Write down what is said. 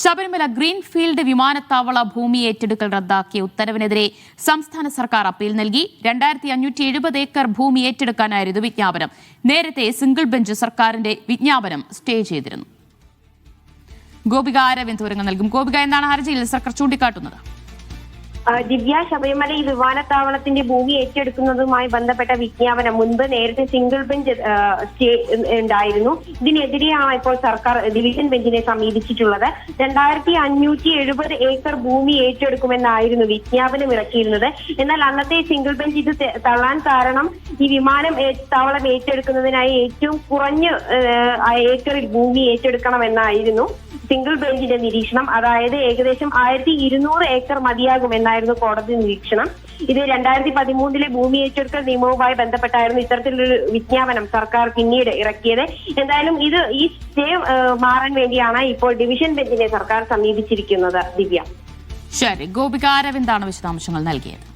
Sabarimala greenfield വിമാനത്താവള ഭൂമി ഏറ്റെടുക്കൽ റദ്ദാക്കിയ ഉത്തരവിനെതിരെ സംസ്ഥാന സർക്കാർ അപ്പീൽ നൽകി. 2570 ഏക്കർ ഭൂമി ഏറ്റെടുക്കാനായിരുന്നു വിജ്ഞാപനം. നേരത്തെ സിംഗിൾ ബെഞ്ച് സർക്കാരിന്റെ വിജ്ഞാപനം സ്റ്റേ ചെയ്തിരുന്നു. ഗോപിക അരവിന്ദ് വിവരങ്ങൾ നൽകും. ഗോപിക, എന്താണ് ഹർജിയിൽ സർക്കാർ ചൂണ്ടിക്കാട്ടുന്നത്? ദിവ്യ, ശബരിമല ഈ വിമാനത്താവളത്തിന്റെ ഭൂമി ഏറ്റെടുക്കുന്നതുമായി ബന്ധപ്പെട്ട വിജ്ഞാപനം മുൻപ് നേരത്തെ സിംഗിൾ ബെഞ്ച് സ്റ്റേ ഉണ്ടായിരുന്നു. ഇതിനെതിരെയാണ് ഇപ്പോൾ സർക്കാർ ഡിവിഷൻ ബെഞ്ചിനെ സമീപിച്ചിട്ടുള്ളത്. 2570 ഏക്കർ ഭൂമി ഏറ്റെടുക്കുമെന്നായിരുന്നു വിജ്ഞാപനം ഇറക്കിയിരുന്നത്. എന്നാൽ അന്നത്തെ സിംഗിൾ ബെഞ്ച് ഇത് തള്ളാൻ കാരണം ഈ വിമാനത്താവളം ഏറ്റെടുക്കുന്നതിനായി ഏറ്റവും കുറഞ്ഞ ഏക്കറിൽ ഭൂമി ഏറ്റെടുക്കണമെന്നായിരുന്നു സിംഗിൾ ബെഞ്ചിന്റെ നിരീക്ഷണം. അതായത് ഏകദേശം 1200 ഏക്കർ മതിയാകുമെന്നായിരുന്നു കോടതി നിരീക്ഷണം. ഇത് 2013 ഭൂമി ഏറ്റെടുക്കൽ നിയമവുമായി ബന്ധപ്പെട്ടായിരുന്നു ഇത്തരത്തിലൊരു വിജ്ഞാപനം സർക്കാർ പിന്നീട് ഇറക്കിയത്. എന്തായാലും ഈ സ്റ്റേ മാറാൻ വേണ്ടിയാണ് ഇപ്പോൾ ഡിവിഷൻ ബെഞ്ചിനെ സർക്കാർ സമീപിച്ചിരിക്കുന്നത്. ദിവ്യ, ശരി. ഗോപിക അരവിന്ദാണ് വിശദാംശങ്ങൾ നൽകിയത്.